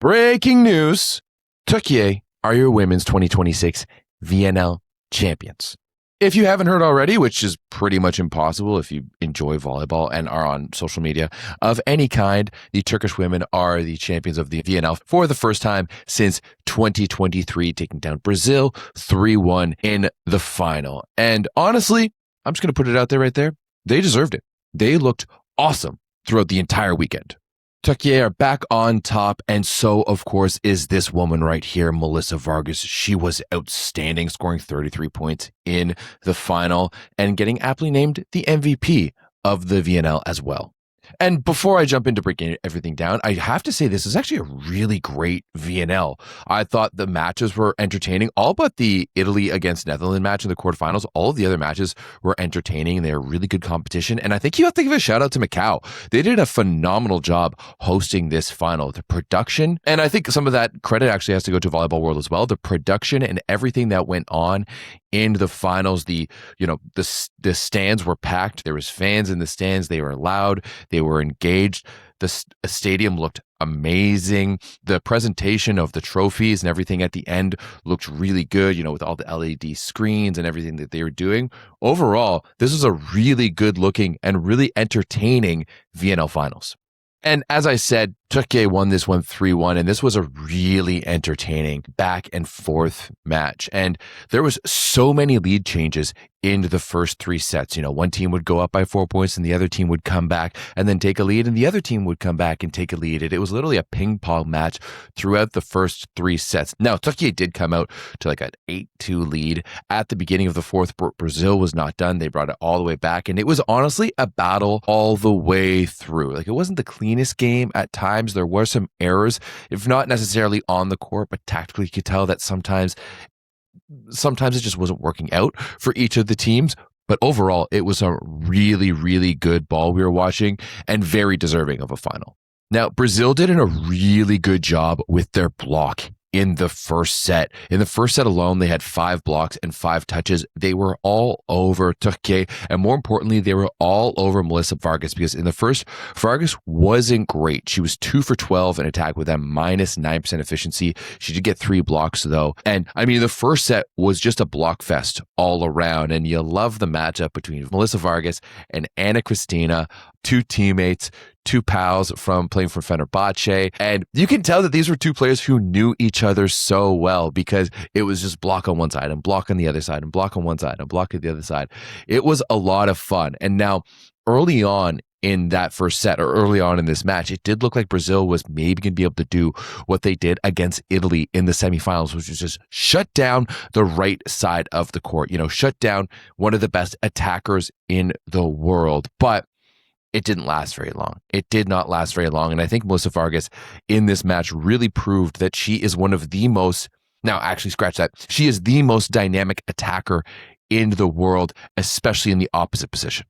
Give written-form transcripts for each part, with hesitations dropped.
Breaking news. Turkiye are your women's 2026 VNL champions. If you haven't heard already, which is pretty much impossible if you enjoy volleyball and are on social media of any kind, the Turkish women are the champions of the VNL for the first time since 2023, taking down Brazil 3-1 in the final. And honestly, I'm just going to put it out there right there. They deserved it. They looked awesome throughout the entire weekend. Turkiye are back on top, and so, of course, is this woman right here, Melissa Vargas. She was outstanding, scoring 33 points in the final and getting aptly named the MVP of the VNL as well. And before I jump into breaking everything down, I have to say this is actually a really great VNL. I thought the matches were entertaining. All but the Italy against Netherlands match in the quarterfinals, all of the other matches were entertaining. They were really good competition. And I think you have to give a shout out to Macau. They did a phenomenal job hosting this final. The production, and I think some of that credit actually has to go to Volleyball World as well. The production and everything that went on in the finals, the stands were packed. There was fans in the stands. They were loud. They were engaged. The stadium looked amazing. The presentation of the trophies and everything at the end looked really good, with all the LED screens and everything that they were doing. Overall, this was a really good looking and really entertaining VNL finals. And as I said, Turkiye won this one 3-1, and this was a really entertaining back and forth match. And there was so many lead changes in the first three sets. One team would go up by 4 points and the other team would come back and then take a lead, and the other team would come back and take a lead. And it was literally a ping pong match throughout the first three sets. Now, Turkiye did come out to like an 8-2 lead at the beginning of the fourth. Brazil was not done. They brought it all the way back, and it was honestly a battle all the way through. Like, it wasn't the cleanest game at times. There were some errors, if not necessarily on the court, but tactically you could tell that sometimes it just wasn't working out for each of the teams. But overall, it was a really, really good ball we were watching and very deserving of a final. Now, Brazil did a really good job with their block in the first set. In the first set alone, they had 5 blocks and 5 touches. They were all over Turkiye, and more importantly, they were all over Melissa Vargas, because in the first, Vargas wasn't great. She was 2 for 12 in attack with a -9% efficiency. She did get 3 blocks though. And I mean, the first set was just a block fest all around, and you love the matchup between Melissa Vargas and Anna Cristina, 2 teammates, 2 pals from playing for Fenerbahce. And you can tell that these were 2 players who knew each other so well, because it was just block on one side and block on the other side and block on one side and block on the other side. It was a lot of fun. And now, early on in that first set, or early on in this match, it did look like Brazil was maybe going to be able to do what they did against Italy in the semifinals, which was just shut down the right side of the court, shut down one of the best attackers in the world. But it didn't last very long. It did not last very long. And I think Melissa Vargas in this match really proved that she is one of the most, now actually scratch that, she is the most dynamic attacker in the world, especially in the opposite position.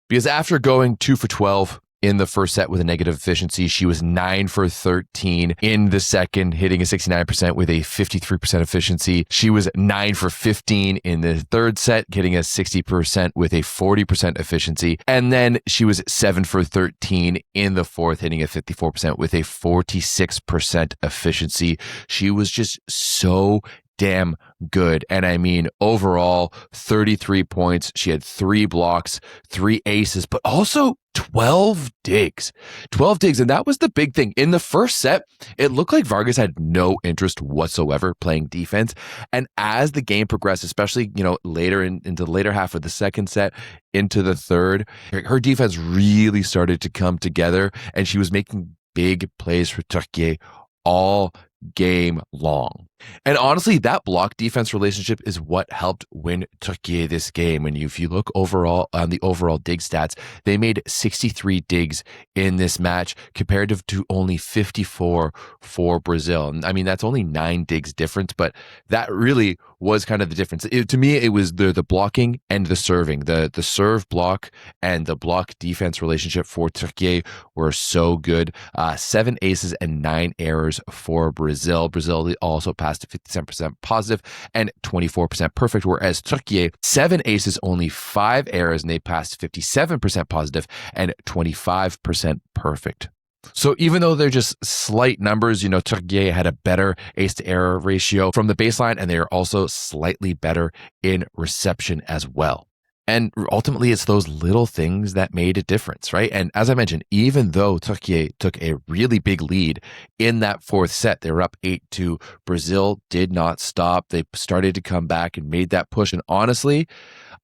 Because after going 2 for 12 in the first set with a negative efficiency, she was 9 for 13 in the second, hitting a 69% with a 53% efficiency. She was 9 for 15 in the third set, hitting a 60% with a 40% efficiency. And then she was 7 for 13 in the fourth, hitting a 54% with a 46% efficiency. She was just so damn good. And I mean, overall, 33 points. She had 3 blocks, 3 aces, but also 12 digs. 12 digs. And that was the big thing. In the first set, it looked like Vargas had no interest whatsoever playing defense. And as the game progressed, especially, later into the later half of the second set, into the third, her defense really started to come together, and she was making big plays for Turkiye all game long. And honestly, that block defense relationship is what helped win Turkiye this game. And if you look overall on the overall dig stats, they made 63 digs in this match compared to only 54 for Brazil. And I mean, that's only 9 digs difference, but that really was kind of the difference. To me, it was the blocking and the serving. The serve block and the block defense relationship for Turkiye were so good. 7 aces and 9 errors for Brazil. Brazil also passed to 57% positive and 24% perfect, whereas Turkiye, 7 aces, only 5 errors, and they passed 57% positive and 25% perfect. So even though they're just slight numbers, Turkiye had a better ace to error ratio from the baseline, and they are also slightly better in reception as well. And ultimately, it's those little things that made a difference, right? And as I mentioned, even though Turkiye took a really big lead in that fourth set, they were up 8-2. Brazil did not stop. They started to come back and made that push. And honestly,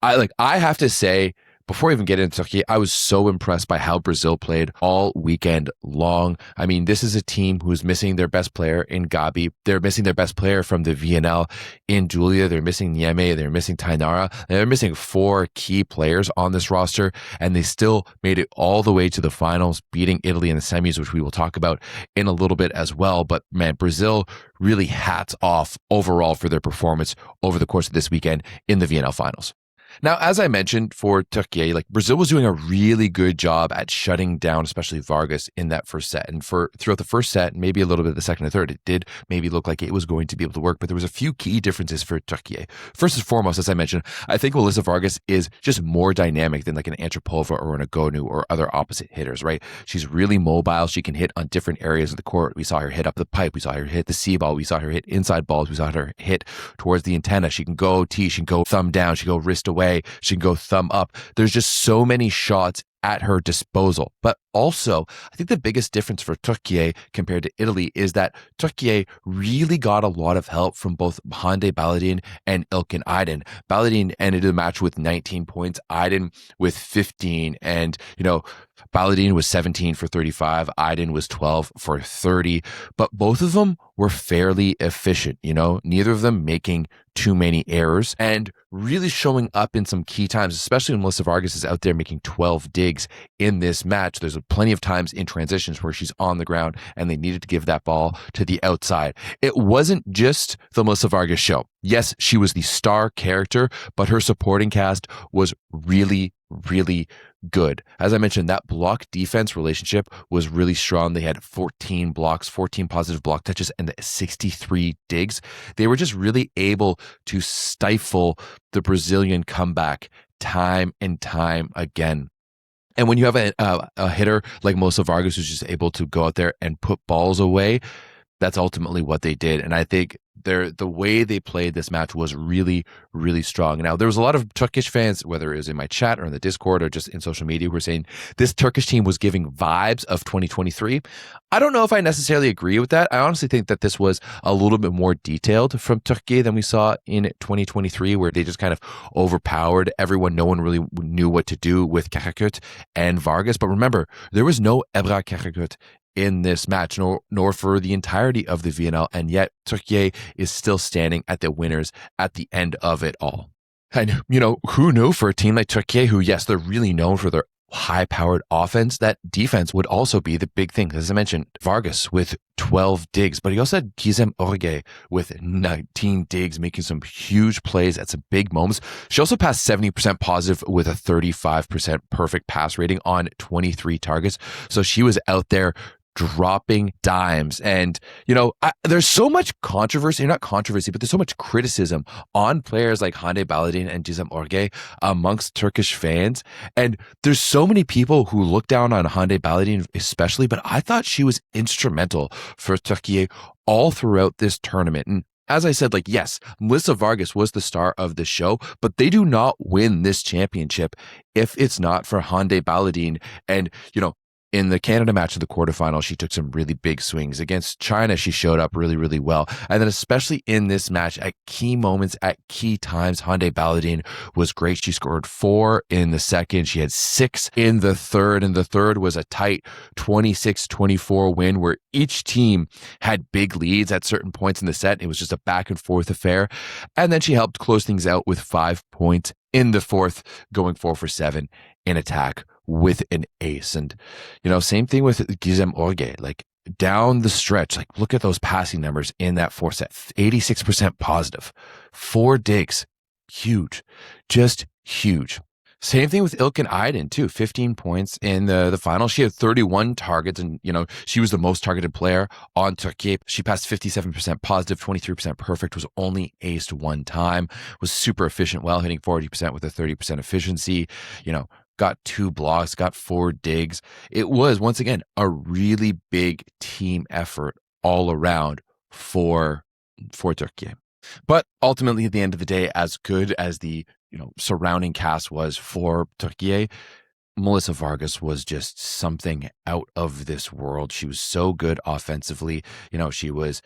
I have to say, before I even get into Turkey, I was so impressed by how Brazil played all weekend long. I mean, this is a team who's missing their best player in Gabi. They're missing their best player from the VNL in Julia. They're missing Nieme. They're missing Tainara. They're missing 4 key players on this roster, and they still made it all the way to the finals, beating Italy in the semis, which we will talk about in a little bit as well. But man, Brazil really hats off overall for their performance over the course of this weekend in the VNL finals. Now, as I mentioned for Turkiye, Brazil was doing a really good job at shutting down, especially Vargas in that first set. And throughout the first set, maybe a little bit of the second and third, it did maybe look like it was going to be able to work. But there was a few key differences for Turkiye. First and foremost, as I mentioned, I think Melissa Vargas is just more dynamic than like an Antropova or an Agonu or other opposite hitters, right? She's really mobile. She can hit on different areas of the court. We saw her hit up the pipe. We saw her hit the C ball. We saw her hit inside balls. We saw her hit towards the antenna. She can go tee. She can go thumb down. She can go wrist away. She can go thumb up. There's just so many shots at her disposal. But also, I think the biggest difference for Turkiye compared to Italy is that Turkiye really got a lot of help from both Hande Baladin and İlkin Aydin. Baladin ended the match with 19 points, Aydin with 15, and, Baladin was 17 for 35, Aydin was 12 for 30, but both of them were fairly efficient, neither of them making too many errors and really showing up in some key times, especially when Melissa Vargas is out there making 12 digs in this match. There's plenty of times in transitions where she's on the ground and they needed to give that ball to the outside. It wasn't just the Melissa Vargas show. Yes, she was the star character, but her supporting cast was really, really good. As I mentioned, that block defense relationship was really strong. They had 14 blocks, 14 positive block touches, and 63 digs. They were just really able to stifle the Brazilian comeback time and time again. And when you have a hitter like Melissa Vargas who's just able to go out there and put balls away, that's ultimately what they did. And I think the way they played this match was really, really strong. Now, there was a lot of Turkish fans, whether it was in my chat or in the Discord or just in social media, who were saying this Turkish team was giving vibes of 2023. I don't know if I necessarily agree with that. I honestly think that this was a little bit more detailed from Turkey than we saw in 2023, where they just kind of overpowered everyone. No one really knew what to do with Karakurt and Vargas. But remember, there was no Ebra Karakurt in this match, nor for the entirety of the VNL, and yet Turkiye is still standing at the winners at the end of it all. And, who knew for a team like Turkiye, who, yes, they're really known for their high-powered offense, that defense would also be the big thing. As I mentioned, Vargas with 12 digs, but he also had Gizem Orge with 19 digs, making some huge plays at some big moments. She also passed 70% positive with a 35% perfect pass rating on 23 targets. So she was out there dropping dimes. And, there's so much controversy, not controversy, but there's so much criticism on players like Hande Baladin and Gizem Orge amongst Turkish fans. And there's so many people who look down on Hande Baladin especially, but I thought she was instrumental for Turkiye all throughout this tournament. And as I said, yes, Melissa Vargas was the star of the show, but they do not win this championship if it's not for Hande Baladin. And, in the Canada match of the quarterfinal, she took some really big swings. Against China, she showed up really, really well. And then especially in this match, at key moments, at key times, Hande Baladin was great. She scored 4 in the second. She had 6 in the third. And the third was a tight 26-24 win where each team had big leads at certain points in the set. It was just a back and forth affair. And then she helped close things out with 5 points in the fourth, going 4 for 7 in attack with an ace. And, same thing with Gizem Orge, down the stretch, look at those passing numbers in that fourth set, 86% positive, 4 digs, huge, just huge. Same thing with İlkin Aydin too, 15 points in the final. She had 31 targets and, she was the most targeted player on Turkey. She passed 57% positive, 23% perfect, was only aced 1 time, was super efficient, well hitting 40% with a 30% efficiency, got 2 blocks, got 4 digs. It was, once again, a really big team effort all around for Turkiye. But ultimately, at the end of the day, as good as the surrounding cast was for Turkiye, Melissa Vargas was just something out of this world. She was so good offensively. She was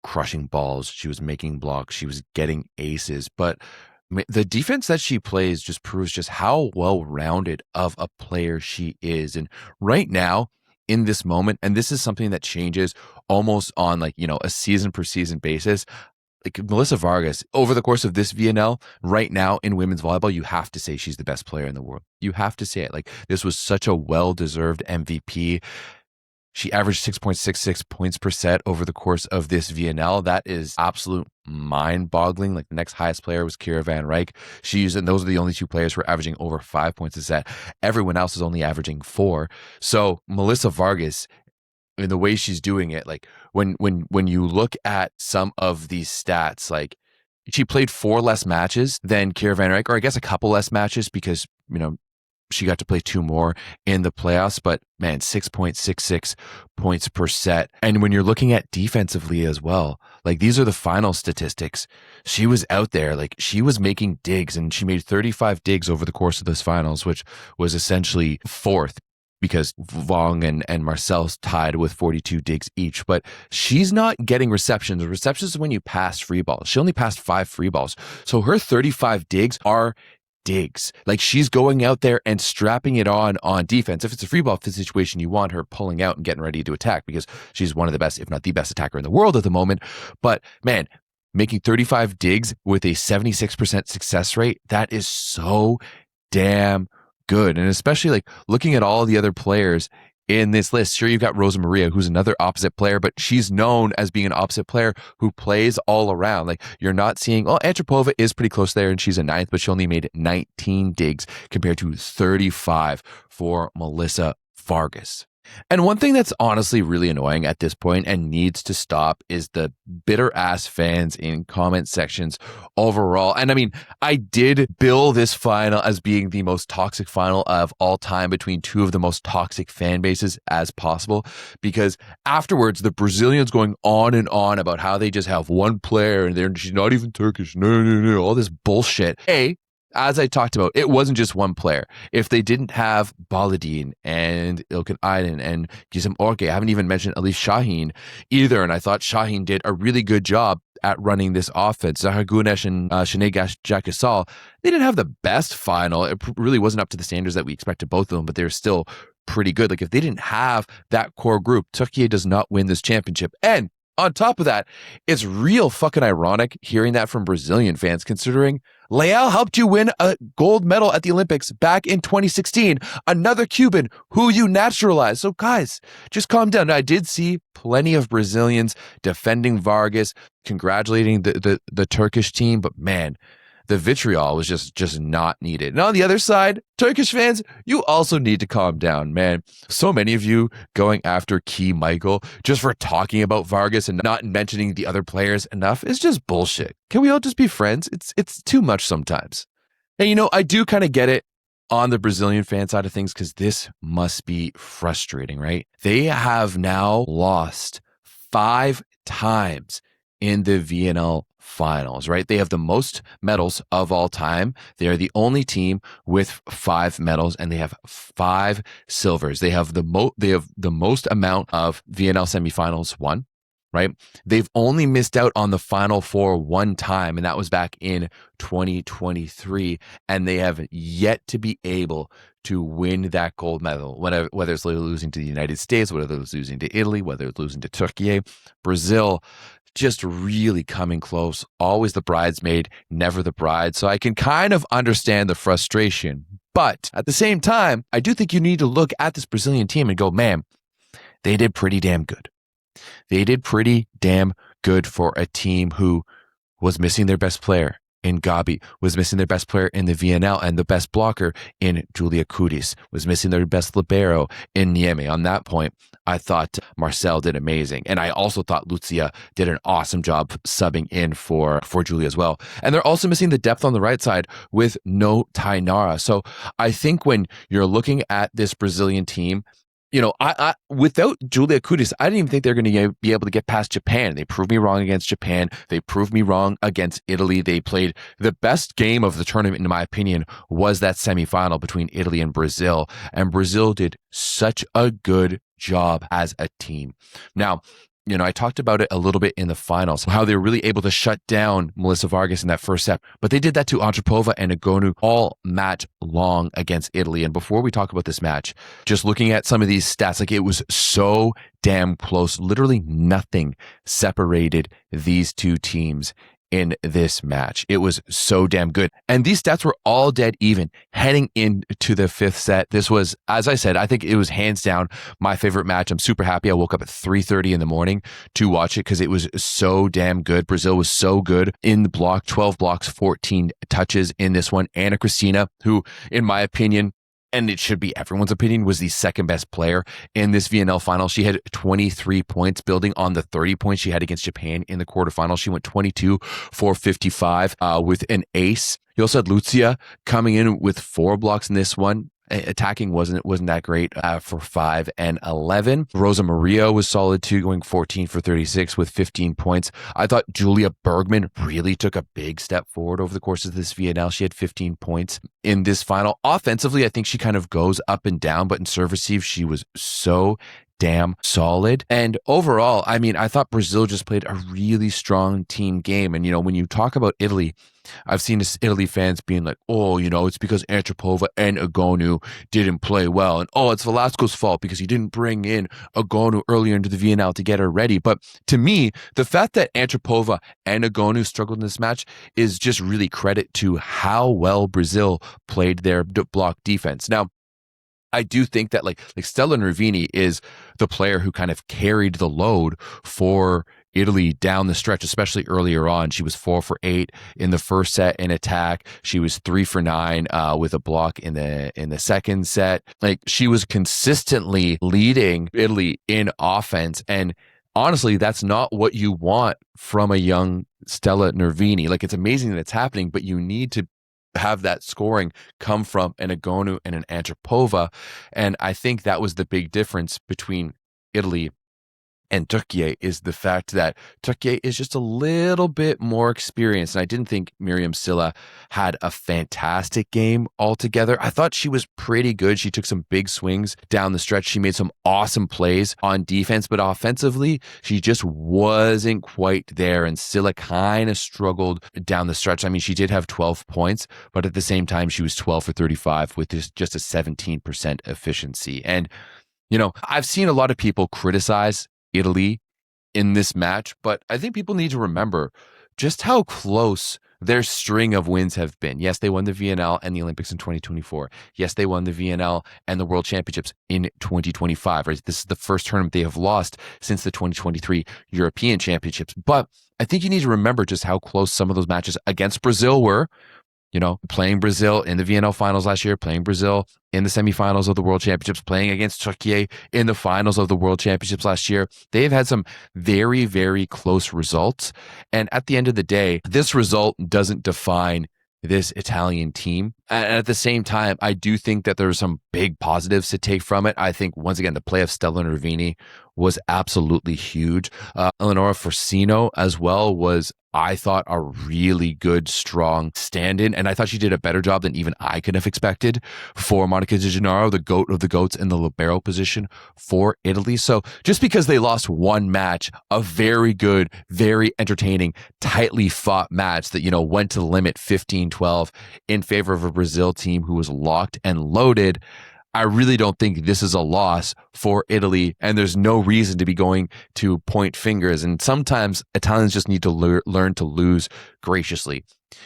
crushing balls. She was making blocks. She was getting aces. But the defense that she plays just proves just how well-rounded of a player she is. And right now, in this moment, and this is something that changes almost on a season per season basis, like Melissa Vargas, over the course of this VNL, right now in women's volleyball, you have to say she's the best player in the world. You have to say it. Like, this was such a well-deserved MVP. She averaged 6.66 points per set over the course of this VNL. That is absolute mind-boggling. Like, the next highest player was Kira Van Rijk. And those are the only 2 players who are averaging over 5 points a set. Everyone else is only averaging 4. So Melissa Vargas, in the way she's doing it, like when you look at some of these stats, like she played 4 less matches than Kira Van Rijk, or I guess a couple less matches because, she got to play 2 more in the playoffs, but man, 6.66 points per set. And when you're looking at defensively as well, like these are the final statistics. She was out there, like she was making digs, and she made 35 digs over the course of those finals, which was essentially 4th because Vong and Marcel's tied with 42 digs each. But she's not getting receptions. Receptions is when you pass free balls. She only passed 5 free balls. So her 35 digs are digs. Like, she's going out there and strapping it on defense. If it's a free ball situation, you want her pulling out and getting ready to attack because she's one of the best, if not the best attacker in the world at the moment. But man, making 35 digs with a 76% success rate, that is so damn good. And especially like looking at all the other players in this list, sure, you've got Rosa Maria, who's another opposite player, but she's known as being an opposite player who plays all around. Like, you're not seeing, Antropova is pretty close there, and she's a 9th, but she only made 19 digs compared to 35 for Melissa Vargas. And one thing that's honestly really annoying at this point and needs to stop is the bitter ass fans in comment sections overall. And I mean, I did bill this final as being the most toxic final of all time between 2 of the most toxic fan bases as possible, because afterwards the Brazilians going on and on about how they just have one player and she's not even Turkish, no, all this bullshit. As I talked about, it wasn't just one player. If they didn't have Baladin and Ilkin Aydin and Gizem Orke, I haven't even mentioned Elif Şahin either, and I thought Şahin did a really good job at running this offense. Zahra Güneş and Şenay Jakasal, they didn't have the best final. It really wasn't up to the standards that we expected both of them, but they're still pretty good. Like, if they didn't have that core group, Turkiye does not win this championship. And on top of that, it's real fucking ironic hearing that from Brazilian fans, considering Leal helped you win a gold medal at the Olympics back in 2016. Another Cuban who you naturalized. So guys, just calm down. I did see plenty of Brazilians defending Vargas, congratulating the Turkish team, but man, the vitriol was just not needed. And on the other side, Turkish fans, you also need to calm down, man. So many of you going after Key Michael just for talking about Vargas and not mentioning the other players enough is just bullshit. Can we all just be friends? It's too much sometimes. And I do kind of get it on the Brazilian fan side of things, because this must be frustrating, right? They have now lost 5 times in the VNL finals, right? They have the most medals of all time. They are the only team with 5 medals, and they have 5 silvers. They have the most amount of VNL semifinals won, right? They've only missed out on the Final Four 1 time, and that was back in 2023, and they have yet to be able to win that gold medal, whether it's losing to the United States, whether it's losing to Italy, whether it's losing to Turkiye. Brazil just really coming close, always the bridesmaid, never the bride. So I can kind of understand the frustration. But at the same time, I do think you need to look at this Brazilian team and go, man, they did pretty damn good. They did pretty damn good for a team who was missing their best player in Gabi, was missing their best player in the VNL, and the best blocker in Julia Kudis, was missing their best libero in Niemi. On that point, I thought Marcel did amazing. And I also thought Lucia did an awesome job subbing in for Julia as well. And they're also missing the depth on the right side with no Tainara. So I think when you're looking at this Brazilian team, I without Julia Kudis, I didn't even think they're going to be able to get past Japan. They proved me wrong against Japan. They proved me wrong against Italy. They played the best game of the tournament, in my opinion, was that semifinal between Italy and Brazil. And Brazil did such a good job as a team. Now, I talked about it a little bit in the finals, how they were really able to shut down Melissa Vargas in that first set, but they did that to Antropova and Agonu all match long against Italy. And before we talk about this match, just looking at some of these stats, like it was so damn close. Literally nothing separated these two teams in this match. It was so damn good. And these stats were all dead even heading into the fifth set. This was, as I said, I think it was hands down my favorite match. I'm super happy. I woke up at 3:30 in the morning to watch it because it was so damn good. Brazil was so good in the block, 12 blocks, 14 touches in this one. Ana Cristina, who, in my opinion, and it should be everyone's opinion, was the second best player in this VNL final. She had 23 points, building on the 30 points she had against Japan in the quarterfinal. She went 22 for 55 with an ace. You also had Lucia coming in with 4 blocks in this one. Attacking wasn't that great for 5 and 11. Rosa Maria was solid too, going 14 for 36 with 15 points. I thought Julia Bergman really took a big step forward over the course of this VNL. She had 15 points in this final. Offensively, I think she kind of goes up and down, but in serve receive, she was so damn solid. And overall, I thought Brazil just played a really strong team game. And, when you talk about Italy, I've seen Italy fans being like, it's because Antropova and Agonu didn't play well. And, it's Velasco's fault because he didn't bring in Agonu earlier into the VNL to get her ready. But to me, the fact that Antropova and Agonu struggled in this match is just really credit to how well Brazil played their block defense. Now, I do think that like Stella Nervini is the player who kind of carried the load for Italy down the stretch, especially earlier on. She was 4 for 8 in the first set in attack. She was 3 for 9 with a block in the second set. Like, she was consistently leading Italy in offense. And honestly, that's not what you want from a young Stella Nervini. Like, it's amazing that it's happening, but you need to have that scoring come from an Agonu and an Antropova. And I think that was the big difference between Italy and Turkiye, is the fact that Turkiye is just a little bit more experienced. And I didn't think Miriam Silla had a fantastic game altogether. I thought she was pretty good. She took some big swings down the stretch. She made some awesome plays on defense, but offensively, she just wasn't quite there. And Silla kind of struggled down the stretch. She did have 12 points, but at the same time, she was 12 for 35 with just a 17% efficiency. And, I've seen a lot of people criticize Italy in this match, but I think people need to remember just how close their string of wins have been. Yes, they won the VNL and the Olympics in 2024. Yes, they won the VNL and the World Championships in 2025. Right? This is the first tournament they have lost since the 2023 European Championships. But I think you need to remember just how close some of those matches against Brazil were. Playing Brazil in the VNL finals last year, playing Brazil in the semifinals of the World Championships, playing against Turkiye in the finals of the World Championships last year. They've had some very, very close results. And at the end of the day, this result doesn't define this Italian team. And at the same time, I do think that there are some big positives to take from it. I think, once again, the play of Stella Nervini was absolutely huge. Eleonora Forcino as well was, I thought, a really good, strong stand-in. And I thought she did a better job than even I could have expected for Monica Di Gennaro, the GOAT of the GOATs in the libero position for Italy. So just because they lost one match, a very good, very entertaining, tightly fought match that, went to the limit 15-12 in favor of a Brazil team who was locked and loaded, I really don't think this is a loss for Italy, and there's no reason to be going to point fingers. And sometimes Italians just need to learn to lose graciously.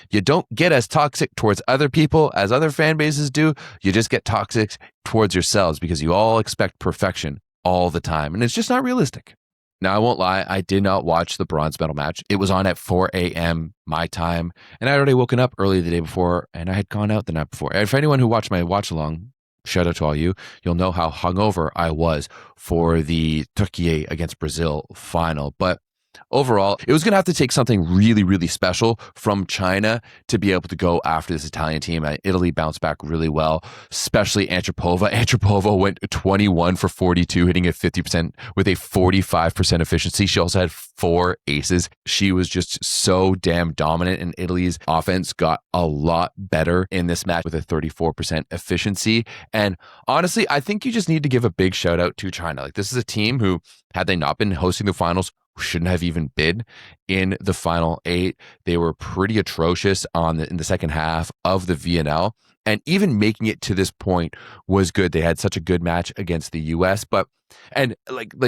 You don't get as toxic towards other people as other fan bases do. You just get toxic towards yourselves because you all expect perfection all the time, and it's just not realistic. Now, I won't lie, I did not watch the bronze medal match. It was on at 4 a.m. my time, and I had already woken up early the day before, and I had gone out the night before. And for anyone who watched my watch along, shout out to all you, you'll know how hungover I was for the Turkiye against Brazil final. But overall, it was going to have to take something really, really special from China to be able to go after this Italian team. Italy bounced back really well, especially Antropova. Antropova went 21 for 42, hitting at 50% with a 45% efficiency. She also had 4 aces. She was just so damn dominant, and Italy's offense got a lot better in this match with a 34% efficiency. And honestly, I think you just need to give a big shout out to China. Like, this is a team who, had they not been hosting the finals, shouldn't have even been in the final 8. They were pretty atrocious in the second half of the VNL, and even making it to this point was good. They had such a good match against the US, and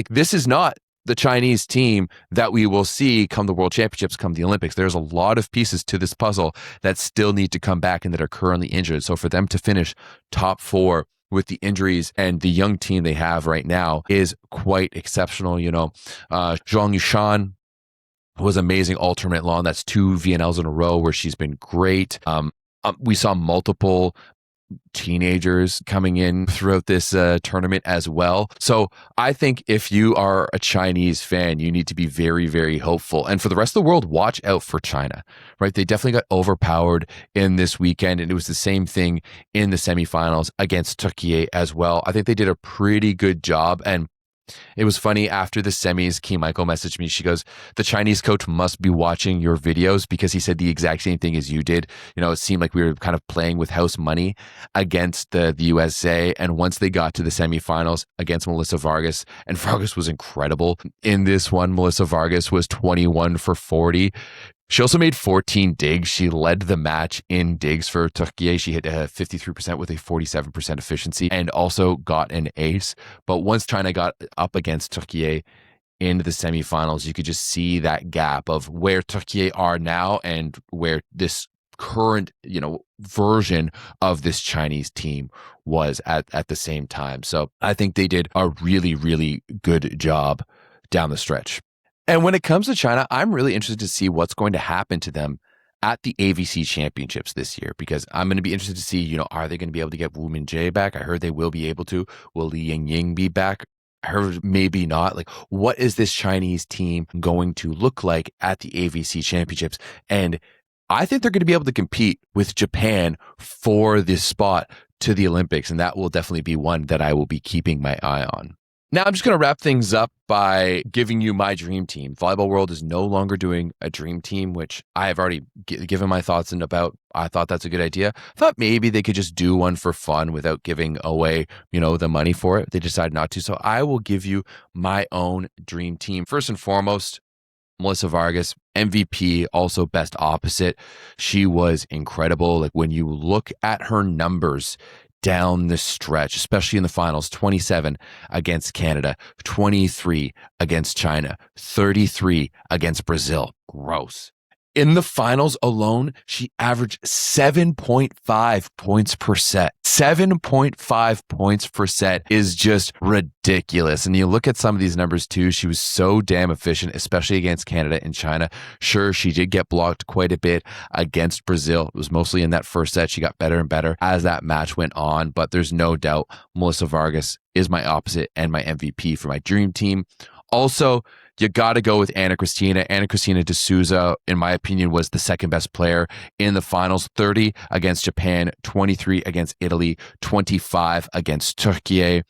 this is not the Chinese team that we will see come the World Championships, come the Olympics. There's a lot of pieces to this puzzle that still need to come back and that are currently injured. So for them to finish top 4 with the injuries and the young team they have right now is quite exceptional. Zhang Yushan was amazing all tournament long. That's 2 VNLs in a row where she's been great. We saw multiple teenagers coming in throughout this tournament as well. So I think if you are a Chinese fan, you need to be very, very hopeful. And for the rest of the world, watch out for China, right? They definitely got overpowered in this weekend, and it was the same thing in the semifinals against Turkiye as well. I think they did a pretty good job, and it was funny after the semis, Key Michael messaged me. She goes, the Chinese coach must be watching your videos, because he said the exact same thing as you did. It seemed like we were kind of playing with house money against the USA. And once they got to the semifinals against Melissa Vargas, and Vargas was incredible in this one. Melissa Vargas was 21 for 40. She also made 14 digs. She led the match in digs for Turkiye. She hit 53% with a 47% efficiency and also got an ace. But once China got up against Turkiye in the semifinals, you could just see that gap of where Turkiye are now and where this current, version of this Chinese team was at the same time. So I think they did a really, really good job down the stretch. And when it comes to China, I'm really interested to see what's going to happen to them at the AVC Championships this year, because I'm going to be interested to see, are they going to be able to get Wu Minjie back? I heard they will be able to. Will Li Yingying be back? I heard maybe not. Like, what is this Chinese team going to look like at the AVC Championships? And I think they're going to be able to compete with Japan for this spot to the Olympics, and that will definitely be one that I will be keeping my eye on. Now, I'm just going to wrap things up by giving you my dream team. Volleyball World is no longer doing a dream team, which I have already given my thoughts about. I thought that's a good idea. I thought maybe they could just do one for fun without giving away, the money for it. They decided not to. So I will give you my own dream team. First and foremost, Melissa Vargas, MVP, also best opposite. She was incredible. Like, when you look at her numbers down the stretch, especially in the finals, 27 against Canada, 23 against China, 33 against Brazil. Gross. In the finals alone, she averaged 7.5 points per set. 7.5 points per set is just ridiculous. And you look at some of these numbers too, she was so damn efficient, especially against Canada and China. Sure, she did get blocked quite a bit against Brazil. It was mostly in that first set. She got better and better as that match went on, but there's no doubt Melissa Vargas is my opposite and my MVP for my dream team. Also, you got to go with Ana Cristina. Ana Cristina de Souza, in my opinion, was the second best player in the finals. 30 against Japan, 23 against Italy, 25 against Turkiye.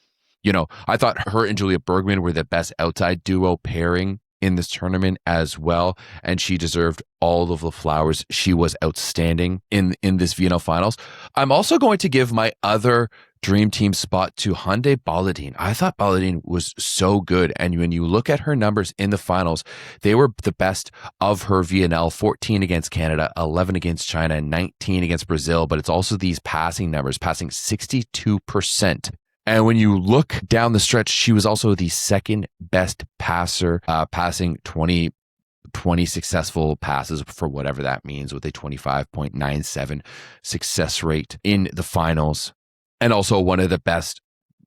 I thought her and Julia Bergman were the best outside duo pairing in this tournament as well, and she deserved all of the flowers. She was outstanding in this VNL finals. I'm also going to give my other dream team spot to Hande Baladin. I thought Baladin was so good, and when you look at her numbers in the finals, they were the best of her VNL. 14 against Canada, 11 against China, 19 against Brazil, but it's also these passing numbers, passing 62%. And when you look down the stretch, she was also the second best passer, passing 20 successful passes, for whatever that means, with a 25.97 success rate in the finals. And also one of the best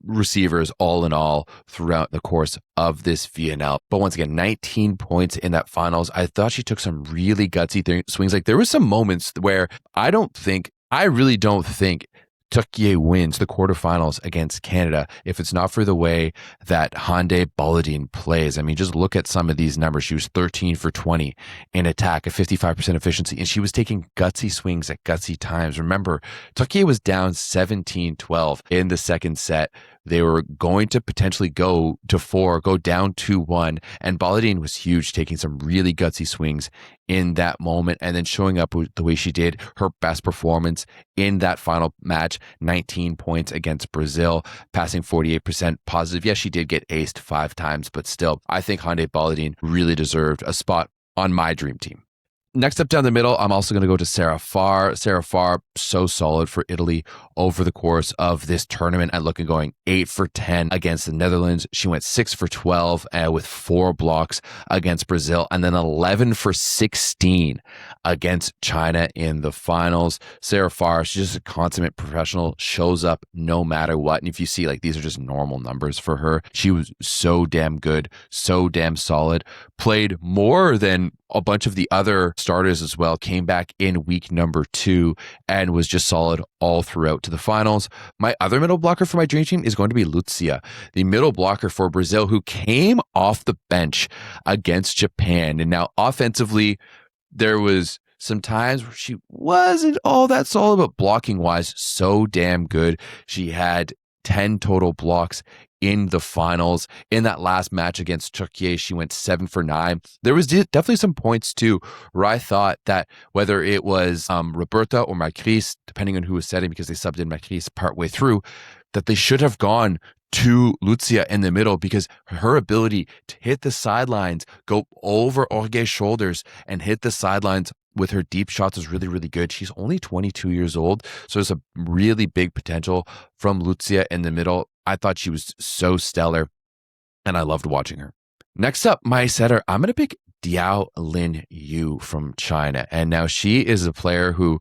receivers all in all throughout the course of this VNL. But once again, 19 points in that finals. I thought she took some really gutsy swings. Like there were some moments where I really don't think Turkiye wins the quarterfinals against Canada if it's not for the way that Hande Bolladin plays. I mean, just look at some of these numbers. She was 13 for 20 in attack, a 55% efficiency, and she was taking gutsy swings at gutsy times. Remember, Turkiye was down 17-12 in the second set. They were going to potentially go to 4, go down 2-1, and Bolladin was huge, taking some really gutsy swings in that moment and then showing up the way she did, her best performance in that final match, 19 points against Brazil, passing 48% positive. Yes, she did get aced 5 times, but still, I think Hande Bolladin really deserved a spot on my dream team. Next up down the middle, I'm also going to go to Sarah Farr. Sarah Farr, so solid for Italy over the course of this tournament. I look at going 8 for 10 against the Netherlands. She went 6 for 12 with 4 blocks against Brazil, and then 11 for 16 against China in the finals. Sarah Farr, she's just a consummate professional, shows up no matter what. And if you see, like, these are just normal numbers for her. She was so damn good, so damn solid, played more than a bunch of the other starters as well, came back in week number 2 and was just solid all throughout to the finals. My other middle blocker for my dream team is going to be Lucia, the middle blocker for Brazil, who came off the bench against Japan. And now offensively, there was some times where she wasn't all that solid, but blocking wise, so damn good. She had 10 total blocks in the finals. In that last match against Turkiye, she went 7 for 9. There was definitely some points too where I thought that whether it was Roberta or Macris, depending on who was setting, because they subbed in Macris partway through, that they should have gone to Lucia in the middle, because her ability to hit the sidelines, go over Orge's shoulders and hit the sidelines with her deep shots is really, really good. She's only 22 years old, so there's a really big potential from Lucia in the middle. I thought she was so stellar, and I loved watching her. Next up, my setter, I'm going to pick Diao Lin Yu from China. And now she is a player who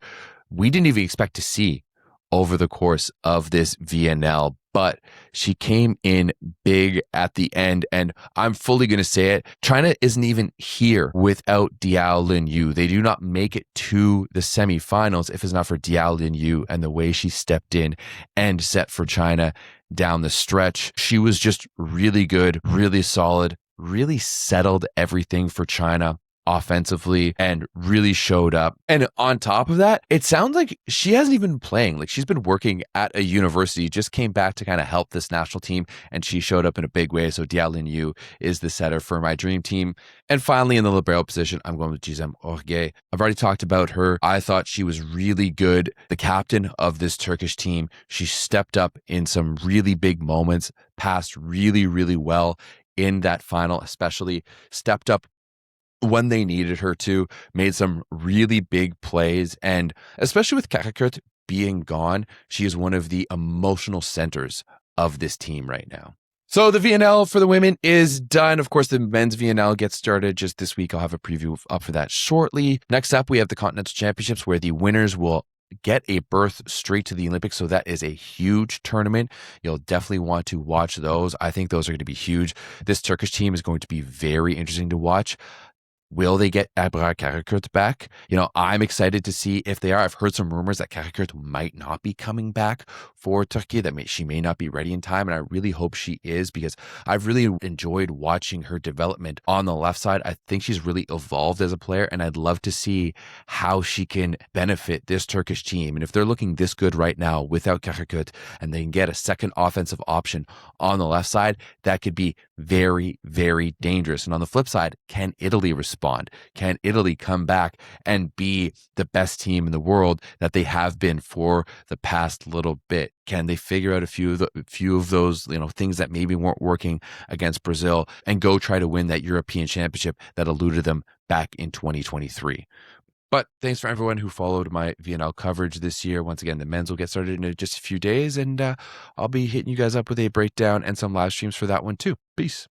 we didn't even expect to see over the course of this VNL, but she came in big at the end, and I'm fully going to say it. China isn't even here without Diao Lin Yu. They do not make it to the semifinals if it's not for Diao Lin Yu and the way she stepped in and set for China down the stretch. She was just really good, really solid, really settled everything for China offensively and really showed up. And on top of that, it sounds like she hasn't even been playing. Like, she's been working at a university, just came back to kind of help this national team, and she showed up in a big way. So Diao Lin Yu is the setter for my dream team. And finally, in the libero position, I'm going with Gizem Orge. I've already talked about her. I thought she was really good. The captain of this Turkish team, she stepped up in some really big moments, passed really, really well in that final, especially stepped up when they needed her to, made some really big plays. And especially with Karakurt being gone, she is one of the emotional centers of this team right now. So the VNL for the women is done. Of course, the men's VNL gets started just this week. I'll have a preview up for that shortly. Next up, we have the Continental Championships, where the winners will get a berth straight to the Olympics. So that is a huge tournament. You'll definitely want to watch those. I think those are going to be huge. This Turkish team is going to be very interesting to watch. Will they get Ebrar Karakurt back? You know, I'm excited to see if they are. I've heard some rumors that Karakurt might not be coming back for Turkey, that she may not be ready in time, and I really hope she is, because I've really enjoyed watching her development on the left side. I think she's really evolved as a player, and I'd love to see how she can benefit this Turkish team. And if they're looking this good right now without Karakurt, and they can get a second offensive option on the left side, that could be very, very dangerous. And on the flip side, can Italy respond? Can Italy come back and be the best team in the world that they have been for the past little bit? Can they figure out a few of those, things that maybe weren't working against Brazil and go try to win that European Championship that eluded them back in 2023? But thanks for everyone who followed my VNL coverage this year. Once again, the men's will get started in just a few days, and I'll be hitting you guys up with a breakdown and some live streams for that one too. Peace.